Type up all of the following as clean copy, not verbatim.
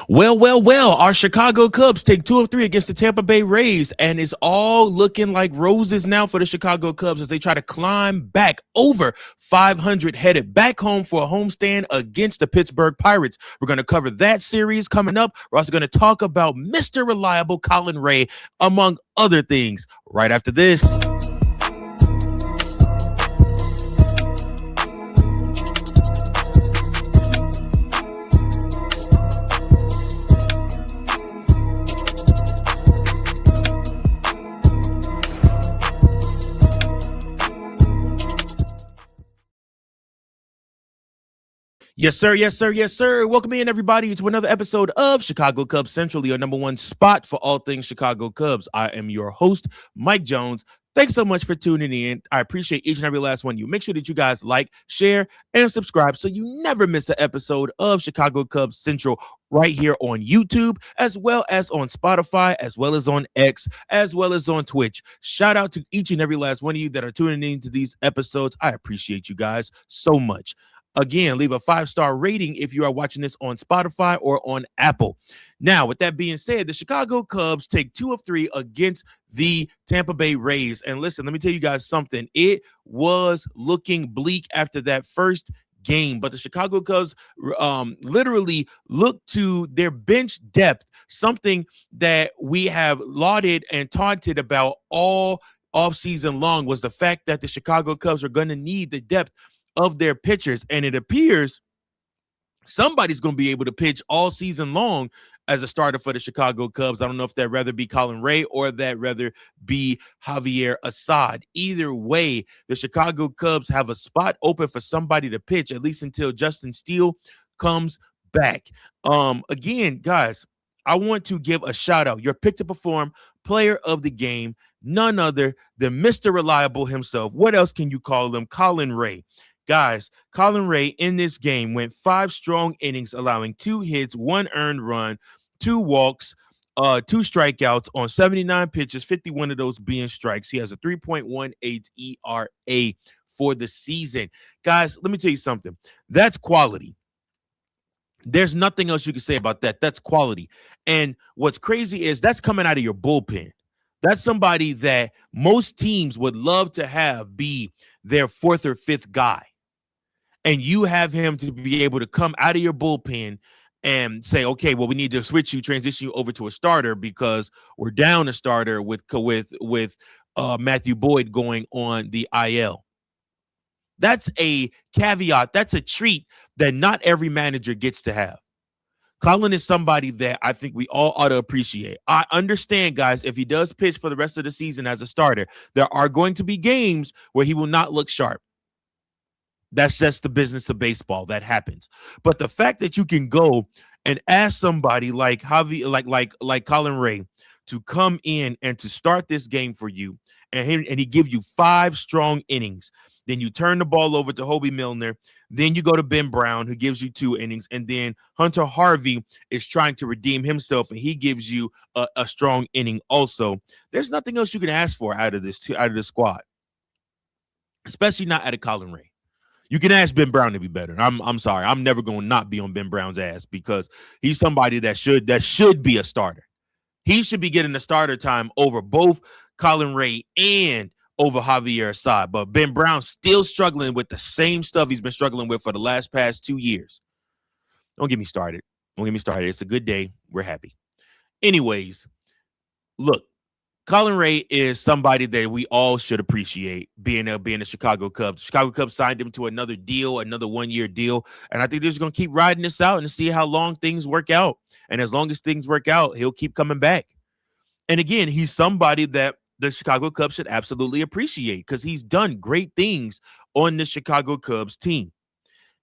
Well, our Chicago Cubs take 2 of 3 against the Tampa Bay Rays, and it's all looking like roses now for the Chicago Cubs as they try to climb back over 500, headed back home for a homestand against the Pittsburgh Pirates. We're going to cover that series coming up. We're also going to talk about Mr. Reliable Colin Rea, among other things, right after this. Yes, sir. Yes, sir. Yes, sir. Welcome in, everybody, to another episode of Chicago Cubs Central, your number one spot for all things Chicago Cubs. I am your host, Mike Jones. Thanks so much for tuning in. I appreciate each and every last one of you. Make sure that you guys like, share, and subscribe so you never miss an episode of Chicago Cubs Central right here on YouTube, as well as on Spotify, as well as on X, as well as on Twitch. Shout out to each and every last one of you that are tuning into these episodes. I appreciate you guys so much. Again, leave a 5-star rating if you are watching this on Spotify or on Apple. Now, with that being said, the Chicago Cubs take 2 of 3 against the Tampa Bay Rays. And listen, let me tell you guys something. It was looking bleak after that first game, but the Chicago Cubs literally looked to their bench depth, something that we have lauded and taunted about all offseason long, was the fact that the Chicago Cubs are going to need the depth of their pitchers, and it appears somebody's going to be able to pitch all season long as a starter for the Chicago Cubs. I don't know if that rather be Colin Rea or that rather be Javier Assad. Either way, the Chicago Cubs have a spot open for somebody to pitch, at least until Justin Steele comes back. Again, guys, I want to give a shout out. Your pick to perform player of the game, none other than Mr. Reliable himself. What else can you call him? Colin Rea. Guys, Colin Rea in this game went 5 strong innings, allowing 2 hits, 1 earned run, 2 walks, 2 strikeouts on 79 pitches, 51 of those being strikes. He has a 3.18 ERA for the season. Guys, let me tell you something. That's quality. There's nothing else you can say about that. That's quality. And what's crazy is that's coming out of your bullpen. That's somebody that most teams would love to have be their 4th or 5th guy. And you have him to be able to come out of your bullpen and say, okay, well, we need to switch you, transition you over to a starter because we're down a starter with Matthew Boyd going on the IL. That's a caveat. That's a treat that not every manager gets to have. Colin is somebody that I think we all ought to appreciate. I understand, guys, if he does pitch for the rest of the season as a starter, there are going to be games where he will not look sharp. That's just the business of baseball. That happens. But the fact that you can go and ask somebody like like Colin Rea to come in and to start this game for you, and he give you 5 strong innings, then you turn the ball over to Hobie Milner, then you go to Ben Brown, who gives you 2 innings, and then Hunter Harvey is trying to redeem himself, and he gives you a strong inning also. There's nothing else you can ask for out of this squad, especially not out of Colin Rea. You can ask Ben Brown to be better. I'm sorry. I'm never going to not be on Ben Brown's ass because he's somebody that should be a starter. He should be getting the starter time over both Colin Rea and over Javier Assad. But Ben Brown's still struggling with the same stuff he's been struggling with for the past 2 years. Don't get me started. It's a good day. We're happy. Anyways, look. Colin Rea is somebody that we all should appreciate being a Chicago Cubs. Chicago Cubs signed him to another deal, another 1-year deal. And I think they're just going to keep riding this out and see how long things work out. And as long as things work out, he'll keep coming back. And again, he's somebody that the Chicago Cubs should absolutely appreciate because he's done great things on the Chicago Cubs team.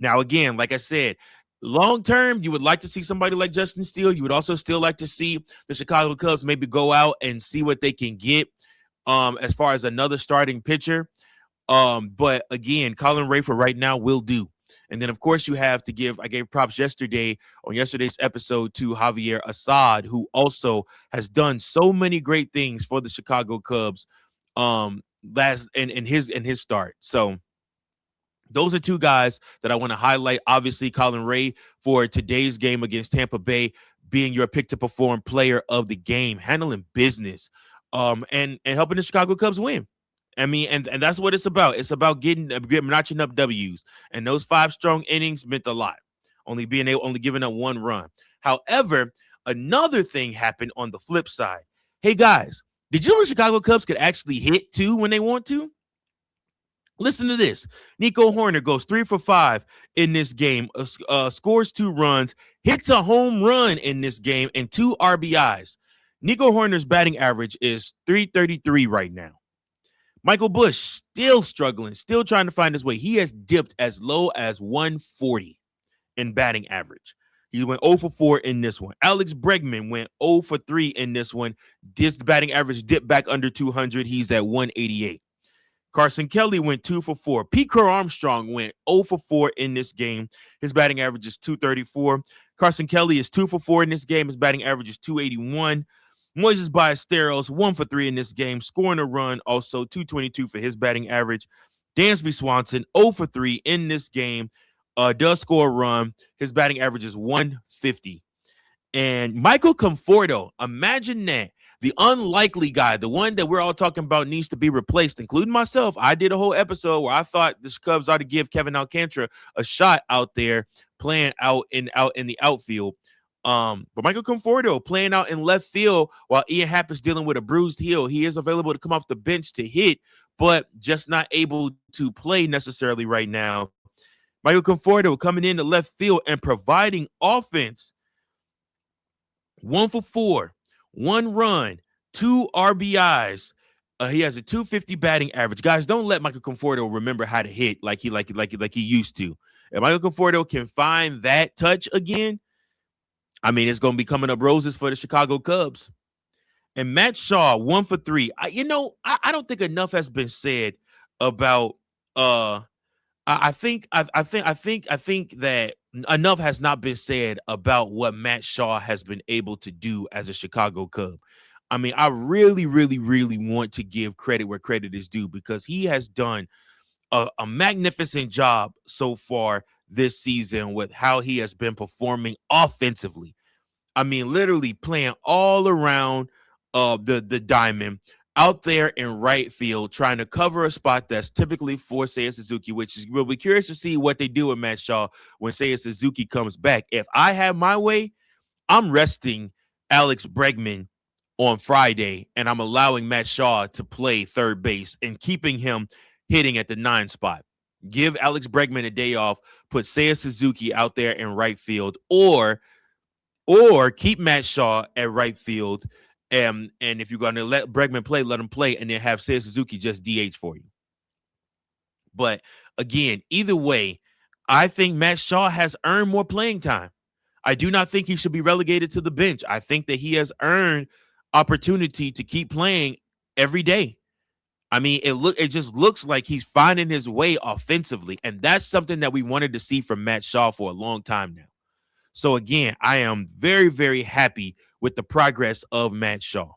Now, again, like I said, long term, you would like to see somebody like Justin Steele. You would also still like to see the Chicago Cubs maybe go out and see what they can get as far as another starting pitcher. But again, Colin Rea for right now will do. And then, of course, you have to give – I gave props yesterday on yesterday's episode to Javier Assad, who also has done so many great things for the Chicago Cubs in his start. So those are 2 guys that I want to highlight. Obviously, Colin Rea for today's game against Tampa Bay being your pick to perform player of the game, handling business, and helping the Chicago Cubs win. I mean, and that's what it's about. It's about getting notching up W's, and those 5 strong innings meant a lot. Only giving up 1 run. However, another thing happened on the flip side. Hey guys, did you know the Chicago Cubs could actually hit too when they want to? Listen to this. Nico Hoerner goes 3 for 5 in this game, scores 2 runs, hits a home run in this game, and 2 RBIs. Nico Hoerner's batting average is 333 right now. Michael Busch still struggling, still trying to find his way. He has dipped as low as 140 in batting average. He went 0 for 4 in this one. Alex Bregman went 0 for 3 in this one. This batting average dipped back under 200. He's at 188. Carson Kelly went 2 for 4. Pete Crow Armstrong went 0 for 4 in this game. His batting average is 234. Carson Kelly is 2 for 4 in this game. His batting average is 281. Moises Ballesteros 1 for 3 in this game, scoring a run, also 222 for his batting average. Dansby Swanson 0 for 3 in this game, does score a run. His batting average is 150. And Michael Conforto, imagine that. The unlikely guy, the one that we're all talking about needs to be replaced, including myself. I did a whole episode where I thought the Cubs ought to give Kevin Alcantara a shot out there playing out in the outfield. But Michael Conforto playing out in left field while Ian Happ is dealing with a bruised heel. He is available to come off the bench to hit, but just not able to play necessarily right now. Michael Conforto coming into left field and providing offense. 1 for 4, 1 run, 2 RBIs. He has a 250 batting average. Guys, don't let Michael Conforto remember how to hit like he used to. If Michael Conforto can find that touch again, I mean, it's going to be coming up roses for the Chicago Cubs. And Matt Shaw, 1 for 3. I don't think enough has been said about. I think that enough has not been said about what Matt Shaw has been able to do as a Chicago Cub. I mean, I really, really, really want to give credit where credit is due because he has done a magnificent job so far this season with how he has been performing offensively. I mean, literally playing all around the diamond, out there in right field, trying to cover a spot that's typically for Seiya Suzuki, which is, we'll be curious to see what they do with Matt Shaw when Seiya Suzuki comes back. If I have my way, I'm resting Alex Bregman on Friday, and I'm allowing Matt Shaw to play third base and keeping him hitting at the 9 spot. Give Alex Bregman a day off, put Seiya Suzuki out there in right field, or keep Matt Shaw at right field. And if you're going to let Bregman play, let him play, and then have Seiya Suzuki just DH for you. But again, either way, I think Matt Shaw has earned more playing time. I do not think he should be relegated to the bench. I think that he has earned opportunity to keep playing every day. I mean, it just looks like he's finding his way offensively, and that's something that we wanted to see from Matt Shaw for a long time now. So again, I am very, very happy with the progress of Matt Shaw.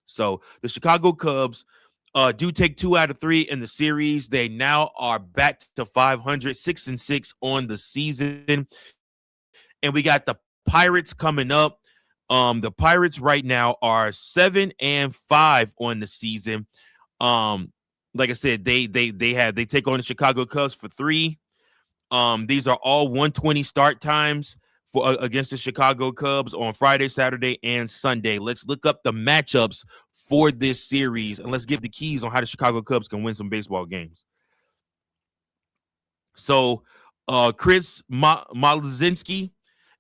So the Chicago Cubs do take 2 out of 3 in the series. They now are back to 500, 6-6 on the season. And we got the Pirates coming up. The Pirates right now are 7-5 on the season. Like I said, they take on the Chicago Cubs for 3. These are all 1:20 start times for against the Chicago Cubs on Friday, Saturday, and Sunday. Let's look up the matchups for this series, and let's give the keys on how the Chicago Cubs can win some baseball games. So, Chris Malzinski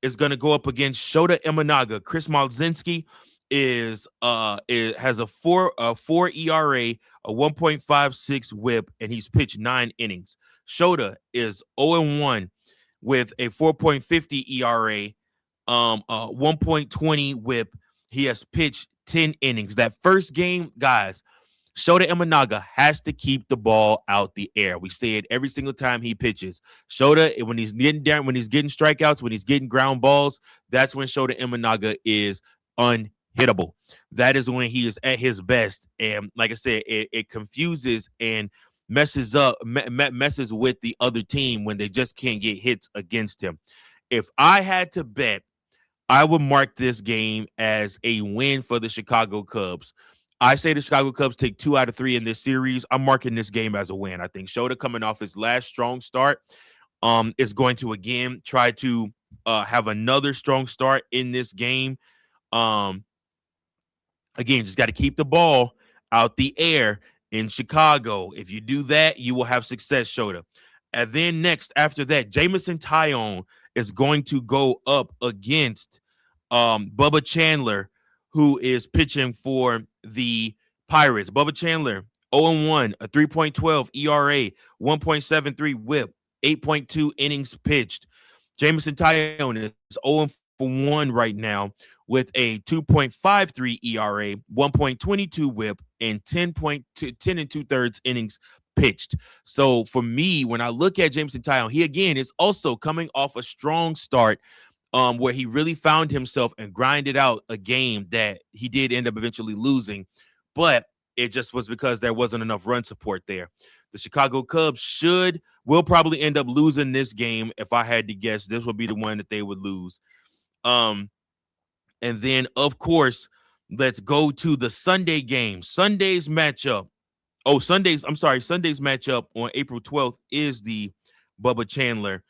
is going to go up against Shota Imanaga. Chris Malzinski has a 4 ERA, a 1.56 WHIP, and he's pitched 9 innings. Shota is 0-1 with a 4.50 ERA, 1.20 WHIP. He has pitched 10 innings. That first game, guys, Shota Imanaga has to keep the ball out the air. We say it every single time he pitches. Shota, when he's getting down, when he's getting strikeouts, when he's getting ground balls, that's when Shota Imanaga is unhittable. That is when he is at his best. And like I said, it confuses and messes with the other team when they just can't get hits against him. If I had to bet I would mark this game as a win for the Chicago Cubs. I say the Chicago Cubs take 2 out of 3 in this series. I'm marking this game as a win. I think Shota, coming off his last strong start, is going to again try to have another strong start in this game. Um, Again, just got to keep the ball out the air in Chicago. If you do that, you will have success, Shota. And then next, after that, Jamison Tyone is going to go up against Bubba Chandler, who is pitching for the Pirates. Bubba Chandler, 0-1, a 3.12 ERA, 1.73 whip, 8.2 innings pitched. Jamison Tyone is 0-1 right now with a 2.53 ERA, 1.22 whip, and 10 and 2/3 innings pitched. So for me, when I look at Jamison Tyone, he again is also coming off a strong start where he really found himself and grinded out a game that he did end up eventually losing. But it just was because there wasn't enough run support there. The Chicago Cubs will probably end up losing this game. If I had to guess, this would be the one that they would lose. And then, of course, let's go to the Sunday game. Sunday's matchup on April 12th is the Bubba Chandler,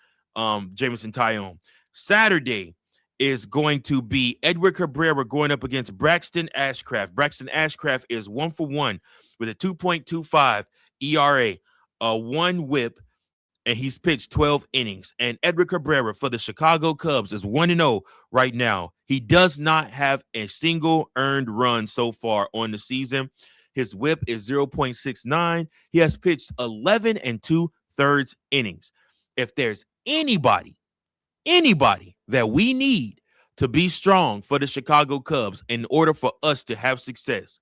Jamison Tyone. Saturday is going to be Edward Cabrera going up against Braxton Ashcraft. Braxton Ashcraft is 1-for-1 with a 2.25 ERA, a 1 whip, and he's pitched 12 innings. And Edward Cabrera for the Chicago Cubs is 1-0 right now. He does not have a single earned run so far on the season. His whip is 0.69. He has pitched 11 and 2/3 innings. If there's anybody that we need to be strong for the Chicago Cubs in order for us to have success,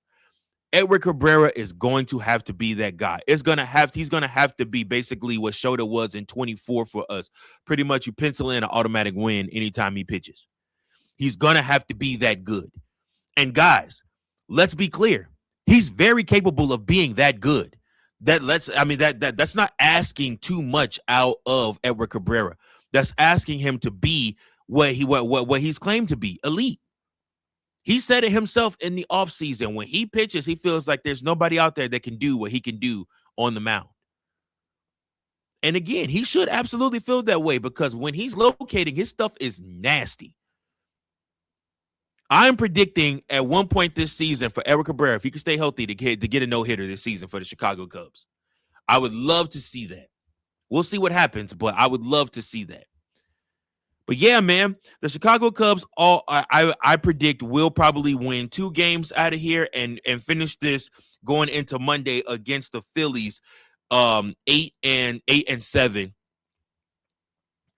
Edward Cabrera is going to have to be that guy. He's going to have to be basically what Shota was in 24 for us. Pretty much you pencil in an automatic win anytime he pitches. He's going to have to be that good. And guys, let's be clear. He's very capable of being that good. That's not asking too much out of Edward Cabrera. That's asking him to be what he's claimed to be, elite. He said it himself in the offseason. When he pitches, he feels like there's nobody out there that can do what he can do on the mound. And again, he should absolutely feel that way because when he's locating, his stuff is nasty. I'm predicting at one point this season for Edward Cabrera, if he can stay healthy, to get a no-hitter this season for the Chicago Cubs. I would love to see that. We'll see what happens, but I would love to see that. But yeah, man, the Chicago Cubs, I predict, will probably win 2 games out of here and finish this going into Monday against the Phillies, 8-7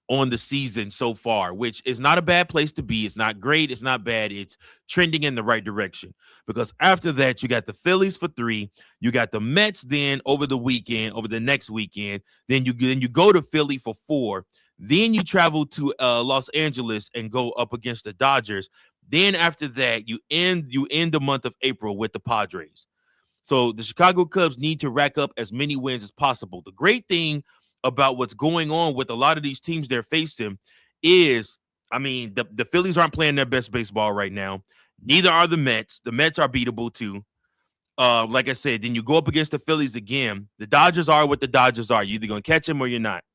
on the season so far, which is not a bad place to be. It's not great. It's not bad. It's trending in the right direction because after that, you got the Phillies for 3. You got the Mets then over the next weekend. Then you go to Philly for 4. Then you travel to Los Angeles and go up against the Dodgers. Then after that, you end the month of April with the Padres. So the Chicago Cubs need to rack up as many wins as possible. The great thing about what's going on with a lot of these teams they're facing is, the Phillies aren't playing their best baseball right now. Neither are the Mets. The Mets are beatable too. Like I said, then you go up against the Phillies again. The Dodgers are what the Dodgers are. You're either going to catch them or you're not.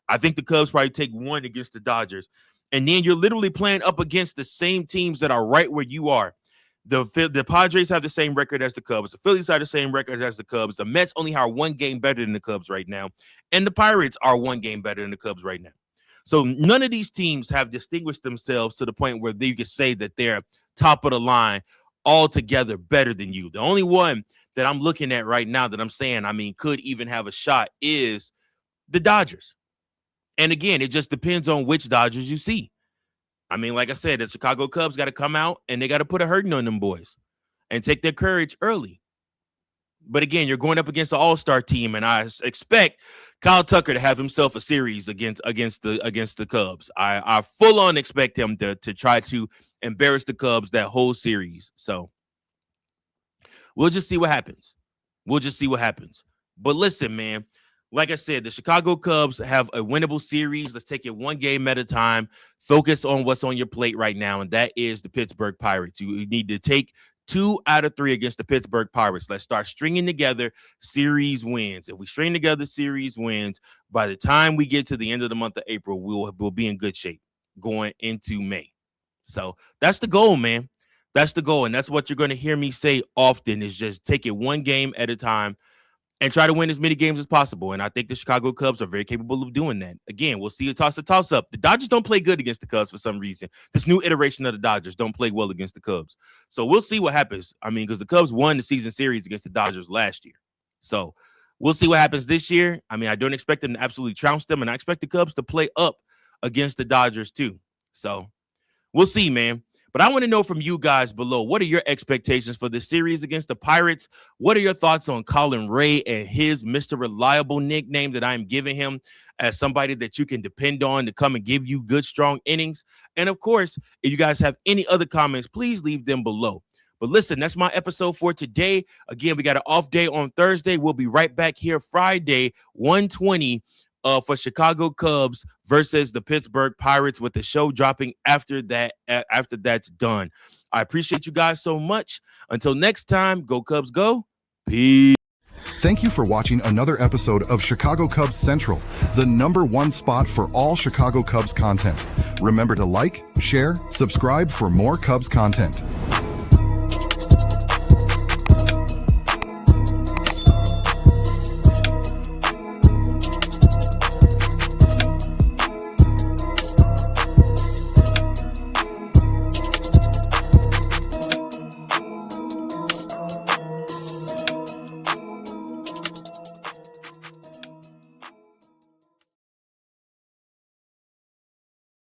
I think the Cubs probably take 1 against the Dodgers. And then you're literally playing up against the same teams that are right where you are. The Padres have the same record as the Cubs. The Phillies have the same record as the Cubs. The Mets only are 1 game better than the Cubs right now. And the Pirates are 1 game better than the Cubs right now. So none of these teams have distinguished themselves to the point where you could say that they're top of the line altogether better than you. The only one that I'm looking at right now that I'm saying, could even have a shot is the Dodgers. And again, it just depends on which Dodgers you see. Like I said, the Chicago Cubs got to come out and they got to put a hurting on them boys and take their courage early. But again, you're going up against an all-star team, and I expect Kyle Tucker to have himself a series against the Cubs. I full on expect him to try to embarrass the Cubs that whole series. So we'll just see what happens. But listen, man, like I said, the Chicago Cubs have a winnable series. Let's take it one game at a time. Focus on what's on your plate right now, and that is the Pittsburgh Pirates. You need to take 2 out of 3 against the Pittsburgh Pirates. Let's start stringing together series wins. If we string together series wins, by the time we get to the end of the month of April, we'll be in good shape going into May. So that's the goal, man. That's the goal, and that's what you're going to hear me say often is just take it one game at a time and try to win as many games as possible. And I think the Chicago Cubs are very capable of doing that. Again, we'll see a toss-up. The Dodgers don't play good against the Cubs for some reason. This new iteration of the Dodgers don't play well against the Cubs. So we'll see what happens. I mean, because the Cubs won the season series against the Dodgers last year. So we'll see what happens this year. I mean, I don't expect them to absolutely trounce them, and I expect the Cubs to play up against the Dodgers too. So we'll see, man. But I want to know from you guys below, what are your expectations for this series against the Pirates? What are your thoughts on Colin Rea and his Mr. Reliable nickname that I'm giving him as somebody that you can depend on to come and give you good, strong innings? And of course, if you guys have any other comments, please leave them below. But listen, that's my episode for today. Again, we got an off day on Thursday. We'll be right back here Friday, 1:20 for Chicago Cubs versus the Pittsburgh Pirates, with the show dropping after that's done. I appreciate you guys so much. Until next time, go Cubs go. Peace. Thank you for watching another episode of Chicago Cubs Central, the #1 spot for all Chicago Cubs content. Remember to like, share, subscribe for more Cubs content.